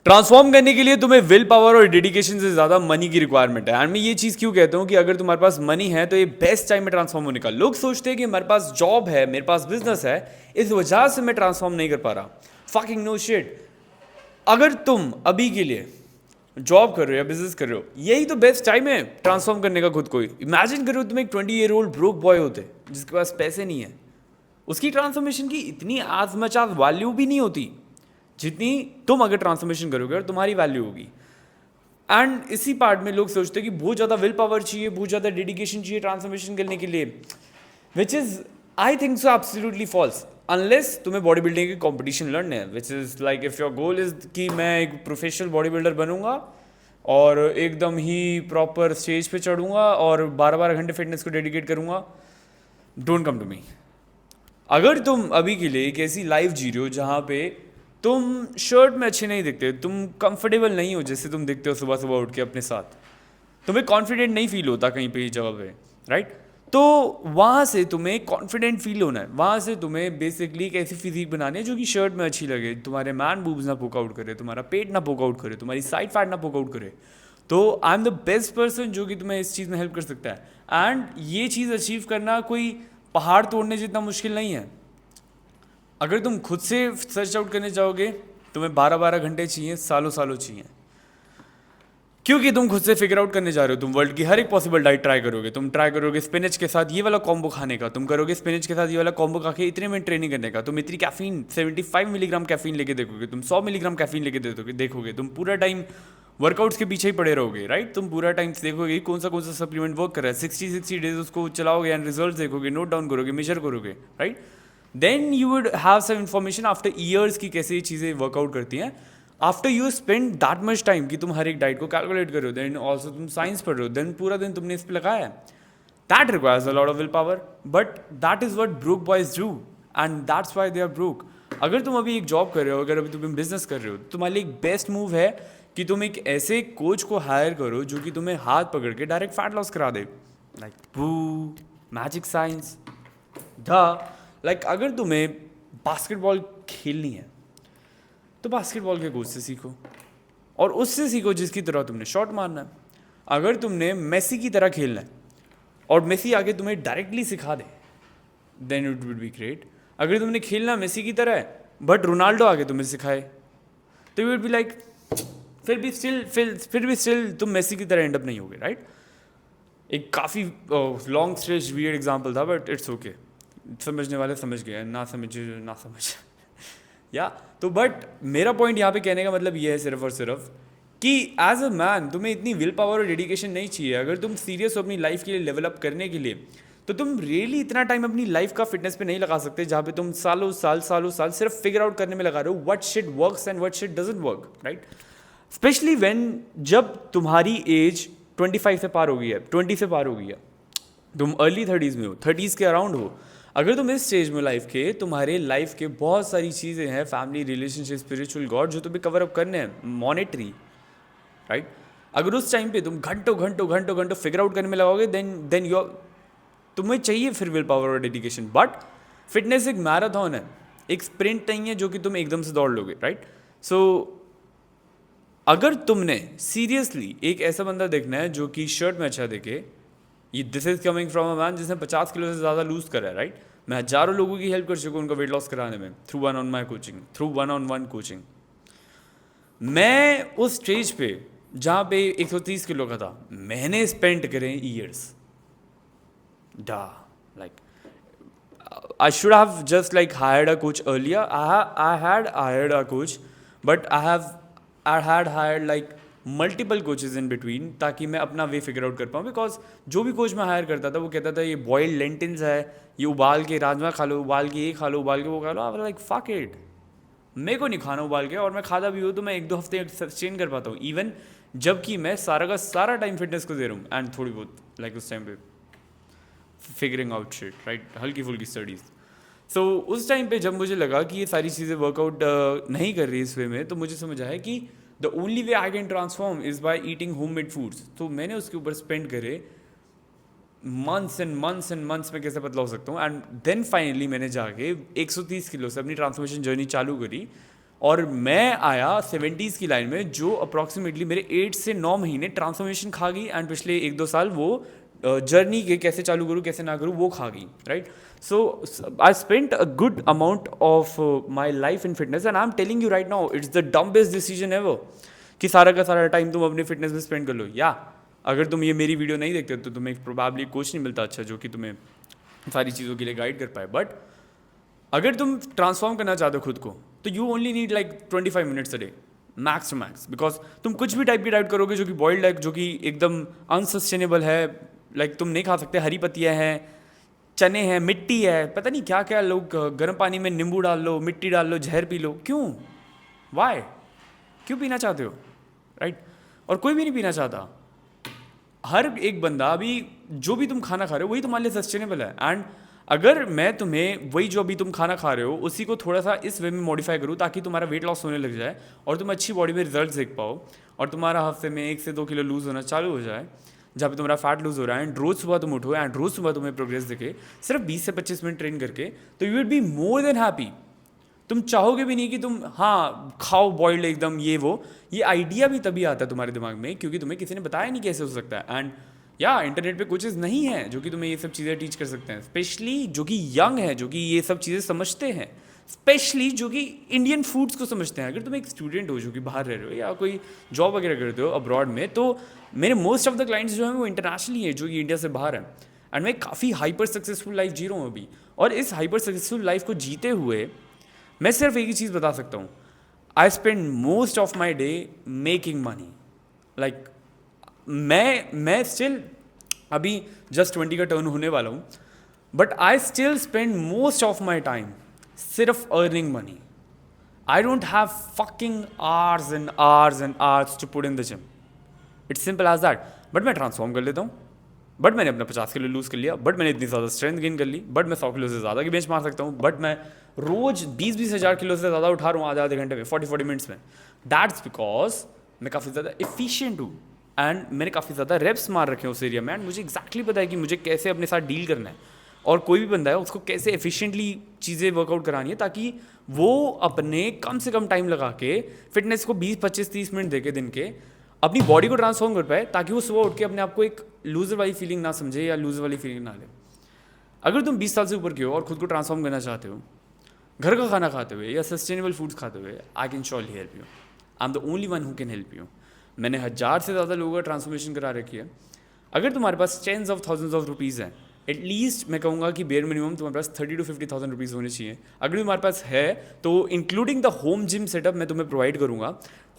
Transform करने के लिए तुम्हें विल पावर और डेडिकेशन से ज़्यादा मनी की रिक्वायरमेंट है। एंड मैं ये चीज़ क्यों कहता हूँ कि अगर तुम्हारे पास मनी है तो ये बेस्ट टाइम में ट्रांसफॉर्म होने का। लोग सोचते हैं कि मेरे पास जॉब है, मेरे पास बिजनेस है, इस वजह से मैं ट्रांसफॉर्म नहीं कर पा रहा। Fucking no shit. अगर तुम अभी के लिए जॉब कर रहे हो या बिजनेस कर रहे हो, यही तो बेस्ट टाइम है ट्रांसफॉर्म करने का खुद को। इमेजिन करो तुम एक 20 ईयर ओल्ड ब्रोक बॉय होते जिसके पास पैसे नहीं है, उसकी ट्रांसफॉर्मेशन की इतनी आज मच आज वैल्यू भी नहीं होती जितनी तुम अगर ट्रांसफॉर्मेशन करोगे और तुम्हारी वैल्यू होगी। एंड इसी पार्ट में लोग सोचते हैं कि बहुत ज़्यादा विल पावर चाहिए, बहुत ज़्यादा डेडिकेशन चाहिए ट्रांसफॉर्मेशन करने के लिए, which is I think so absolutely false. Unless तुम्हें बॉडी बिल्डिंग के कॉम्पिटिशन लड़ने हैं, which is like if your goal is कि मैं एक प्रोफेशनल बॉडी बिल्डर बनूंगा और एकदम ही प्रॉपर स्टेज पे चढ़ूंगा और 12-12 घंटे फिटनेस को डेडिकेट करूंगा, डोंट कम टू मी। अगर तुम अभी के लिए एक ऐसी लाइफ जी रहे हो जहाँ पे तुम शर्ट में अच्छे नहीं दिखते, तुम कंफर्टेबल नहीं हो जैसे तुम दिखते हो सुबह सुबह उठ के अपने साथ, तुम्हें कॉन्फिडेंट नहीं फील होता कहीं पे जगह पे, राइट? तो वहाँ से तुम्हें कॉन्फिडेंट फील होना है, वहाँ से तुम्हें बेसिकली एक ऐसी फिजिक बनानी है जो कि शर्ट में अच्छी लगे, तुम्हारे मैन बूब्स ना पोक आउट करे, तुम्हारा पेट ना पोक आउट करे, तुम्हारी साइड फैट ना पोक आउट करे। तो I am the best person जो कि तुम्हें इस चीज़ में हेल्प कर सकता है। एंड ये चीज़ अचीव करना कोई पहाड़ तोड़ने जितना मुश्किल नहीं है। अगर तुम खुद से सर्च आउट करने जाओगे, तुम्हें 12-12 घंटे चाहिए, सालों सालों चाहिए, क्योंकि तुम खुद से फिगर आउट करने जा रहे हो। तुम वर्ल्ड की हर एक पॉसिबल डाइट ट्राई करोगे। तुम ट्राई करोगे स्पिनच के साथ ये वाला कॉम्बो खाने का, तुम करोगे स्पिनच के साथ ये वाला कॉम्बो खा के इतने मिनट ट्रेनिंग करने का, तुम इतनी कैफीन 75 मिलीग्राम कैफीन लेके देखोगे, तुम 100 मिलीग्राम कैफीन लेके देखोगे, तुम पूरा टाइम वर्कआउट्स के पीछे ही पड़े रहोगे, राइट? तुम पूरा टाइम देखोगे कौन सा सप्लीमेंट वर्क कर रहा है, 60 डेज उसको चलाओगे एंड रिजल्ट देखोगे, नोट डाउन करोगे, मेजर करोगे, right? Then you would have some information after years की कैसे ये चीज़ें वर्कआउट करती हैं। After you spend that much time कि तुम हर एक डाइट को कैलकुलेट कर रहे हो, देन ऑल्सो तुम साइंस पढ़ रहे हो, देन पूरा दिन तुमने इस पर लगाया है, that requires a lot of will power, but that is what broke boys do and that's why they are broke. अगर तुम अभी एक जॉब कर रहे हो, अगर अभी तुम बिजनेस कर रहे हो, तो तुम्हारे लिए एक बेस्ट मूव है कि तुम एक ऐसे कोच को हायर करो जो कि तुम्हें हाथ पकड़ के डायरेक्ट फैट लॉस करा दे, लाइक बू मैजिक साइंस द लाइक। अगर तुम्हें बास्केटबॉल खेलनी है तो बास्केटबॉल के कोच से सीखो और उससे सीखो जिसकी तरह तुमने शॉट मारना है। अगर तुमने मेसी की तरह खेलना है और मेसी आगे तुम्हें डायरेक्टली सिखा दे, then it would be great. अगर तुमने खेलना मेसी की तरह है बट रोनाल्डो आगे तुम्हें सिखाए, तो यू वुड बी लाइक फिर भी स्टिल तुम मेसी की तरह एंड अप नहीं होगे, राइट? एक काफ़ी लॉन्ग स्ट्रेच वियर्ड एग्जाम्पल था, बट इट्स ओके, समझने वाले समझ गए, ना समझ या तो। बट मेरा पॉइंट यहाँ पे कहने का मतलब ये है सिर्फ और सिर्फ कि एज अ मैन तुम्हें इतनी विल पावर और डेडिकेशन नहीं चाहिए। अगर तुम सीरियस हो अपनी लाइफ के लिए लेवल अप करने के लिए, तो तुम रियली इतना टाइम अपनी लाइफ का फिटनेस पे नहीं लगा सकते जहाँ पे तुम सालों साल सिर्फ फिगर आउट करने में लगा रहे हो what shit works and what shit doesn't work, right? Specially when जब तुम्हारी एज 25 से पार हो गई है, 20 से पार हो गई है, तुम अर्ली 30s में हो, 30s के अराउंड हो। अगर तुम इस स्टेज में लाइफ के, तुम्हारे लाइफ के बहुत सारी चीज़ें हैं, फैमिली, रिलेशनशिप, स्पिरिचुअल, गॉड, जो तुम्हें कवर अप करने हैं, मॉनेटरी, राइट? अगर उस टाइम पे तुम घंटों फिगर आउट करने में लगाओगे, देन यू तुम्हें चाहिए फिर विल पावर और डेडिकेशन। बट फिटनेस एक मैराथन है, एक स्प्रिंट नहीं है जो कि तुम एकदम से दौड़ लोगे, राइट? सो अगर तुमने सीरियसली एक ऐसा बंदा देखना है जो कि शर्ट में अच्छा दिखे, ये this is coming from a man जिसने 50 किलो से ज़्यादा लूज करा है, राइट? मैं हज़ारों लोगों की हेल्प कर चुका हूँ उनका वेट लॉस कराने में, through one on one coaching. मैं उस स्टेज पे जहाँ पे 130 किलो का था, मैंने स्पेंड करे years, like I should have just like hired a coach earlier. I had hired a coach, but I had hired like multiple coaches in between, ताकि मैं अपना वे फिगर आउट कर पाऊँ। बिकॉज जो भी कोच मैं हायर करता था वो कहता था ये बॉइल्ड लेंटिल्स है, ये उबाल के राजमा खा लो, उबाल के ये खा लो, उबाल के वो खा लो। आई लाइक फक इट, मेरे को नहीं खाना उबाल के, और मैं खाता भी हूँ तो मैं 1-2 हफ्ते सस्टेन कर पाता हूँ, इवन जबकि मैं सारा का सारा टाइम फिटनेस को दे रहा हूँ एंड थोड़ी बहुत लाइक उस टाइम पे फिगरिंग आउट शिट, राइट, हल्की फुल्की स्टडीज़। सो उस टाइम पे जब मुझे लगा कि ये सारी चीज़ें वर्कआउट नहीं कर रही इस वे में, तो मुझे समझ आया कि the only way I can transform is by eating homemade foods. तो मैंने उसके ऊपर स्पेंड करे मंथ्स एंड मंथ्स में कैसे पतला हो सकता हूँ। एंड देन फाइनली मैंने जाके 130 किलो से अपनी ट्रांसफॉर्मेशन जर्नी चालू करी, और मैं आया 70s की लाइन में, जो अप्रॉक्सीमेटली मेरे 8 से 9 महीने ट्रांसफॉर्मेशन खा गई, एंड पिछले 1-2 साल वो जर्नी के कैसे चालू करूँ कैसे ना करूँ वो खा गई, right? So I spent a good amount of my life in fitness, and I am telling you right now it's the dumbest decision ever कि सारा का सारा टाइम तुम अपने फिटनेस में स्पेंड कर लो। या अगर तुम ये मेरी वीडियो नहीं देखते तो तुम्हें प्रोबेबली कोच नहीं मिलता अच्छा जो कि तुम्हें सारी चीज़ों के लिए गाइड कर पाए। बट अगर तुम ट्रांसफॉर्म करना चाहते हो खुद को, तो you only need like 25 minutes a day max to max, because तुम कुछ भी टाइप की डाइट करोगे जो कि बॉइल्ड है, जो कि एकदम अनसस्टेनेबल है, लाइक तुम नहीं खा सकते, हरी पत्तियाँ हैं, चने हैं, मिट्टी है, पता नहीं क्या क्या, लोग गर्म पानी में नींबू डाल लो, मिट्टी डाल लो, जहर पी लो, क्यों? वाई? क्यों पीना चाहते हो, राइट? और कोई भी नहीं पीना चाहता। हर एक बंदा अभी जो भी तुम खाना खा रहे हो वही तुम्हारे लिए सस्टेनेबल है। एंड अगर मैं तुम्हें वही जो अभी तुम खाना खा रहे हो उसी को थोड़ा सा इस वे में मॉडिफाई करूँ ताकि तुम्हारा वेट लॉस होने लग जाए और तुम अच्छी बॉडी में रिजल्ट देख पाओ, और तुम्हारा हफ्ते में 1 से 2 किलो लूज़ होना चालू हो जाए, जहाँ पे तुम्हारा फैट लूज़ हो रहा है, एंड रोज़ सुबह तुम उठो एंड रोज़ सुबह तुम्हें प्रोग्रेस दिखे सिर्फ 20 से 25 मिनट ट्रेन करके, तो you will be more than happy. तुम चाहोगे भी नहीं कि तुम हाँ खाओ बॉइल्ड एकदम ये वो, ये आइडिया भी तभी आता है तुम्हारे दिमाग में क्योंकि तुम्हें किसी ने बताया नहीं कैसे हो सकता है। एंड या इंटरनेट पे कोचेस नहीं है जो कि तुम्हें ये सब चीज़ें टीच कर सकते हैं, स्पेशली जो कि यंग है, जो कि ये सब चीज़ें समझते हैं, स्पेशली जो कि इंडियन फूड्स को समझते हैं। अगर तुम एक स्टूडेंट हो जो कि बाहर रह रहे हो या कोई जॉब वगैरह करते हो अब्रॉड में, तो मेरे मोस्ट ऑफ द क्लाइंट्स जो हैं वो इंटरनेशनली है, जो कि इंडिया से बाहर हैं। एंड मैं काफ़ी हाइपर सक्सेसफुल लाइफ जी रहा हूँ अभी, और इस हाइपर सक्सेसफुल लाइफ को जीते हुए मैं सिर्फ एक ही चीज़ बता सकता हूँ, I spend most of my day making money. Like मैं स्टिल अभी जस्ट 20 का टर्न होने वाला हूँ, but I still spend most of my time सिर्फ earning money. I don't have fucking hours and hours and hours to put in the gym, it's simple as that. But मैं transform कर लेता हूँ, but मैंने अपना 50 kilo loose कर लिया, but मैंने इतनी ज़्यादा स्ट्रेंथ गेन कर ली, बट मैं 100 किलो से ज़्यादा की बेंच मार सकता हूँ, बट मैं रोज़ 20-20 हज़ार किलो से ज़्यादा उठा रहा हूँ आधे घंटे में, 40-40 मिनट्स में। दैट्स बिकॉज मैं काफ़ी ज़्यादा एफिशिएंट हूँ एंड मैंने काफ़ी ज़्यादा रेप्स मार रखे हैं उस एरिया में, एंड मुझे एक्जैक्टली पता है कि मुझे कैसे अपने साथ डील करना है, और कोई भी बंदा है उसको कैसे एफिशिएंटली चीज़ें वर्कआउट करानी है ताकि वो अपने कम से कम टाइम लगा के फिटनेस को 20-25-30 मिनट दे के दिन के अपनी बॉडी को ट्रांसफॉर्म कर पाए, ताकि वो सुबह उठ के अपने आप को एक लूजर वाली फीलिंग ना समझे या लूजर वाली फीलिंग ना ले। अगर तुम 20 साल से ऊपर के हो और खुद को ट्रांसफॉर्म करना चाहते हो, घर का खाना खाते हुए या सस्टेनेबल फूड्स खाते हुए, I can surely help you. I am the only one who can help you. मैंने 1000 से ज़्यादा लोगों का ट्रांसफॉर्मेशन करा रखी है। अगर तुम्हारे पास tens of thousands of rupees हैं, एटलीस्ट मैं कहूँगा कि बेयर मिनिमम तुम्हारे पास 30 to 50,000 रुपीज़ होने चाहिए। अगर तुम्हारे पास है तो including the home gym setup मैं तुम्हें प्रोवाइड करूँगा।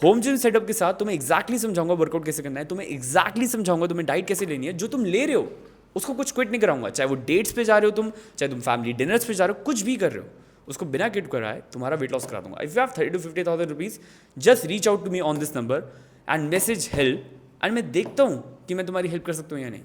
होम जिम सेटअप के साथ तुम्हें एक्जैक्टली समझाऊंगा वर्कआउट कैसे करना है, तुम्हें एक्जैक्टली समझाऊंगा तुम्हें डाइट कैसे लेनी है, जो तुम ले रहे हो उसको कुछ क्विट नहीं कराऊंगा, चाहे वो डेट्स पे जा रहे हो तुम, चाहे तुम फैमिली डिनर्स पे जा रहे हो, कुछ भी कर रहे हो उसको बिना किट कराए तुम्हारा वेट लॉस करा दूंगा। If you have 30 to 50,000 rupees, just reach out to me on this number and message help, and मैं देखता हूँ कि मैं तुम्हारी हेल्प कर सकता हूँ या नहीं।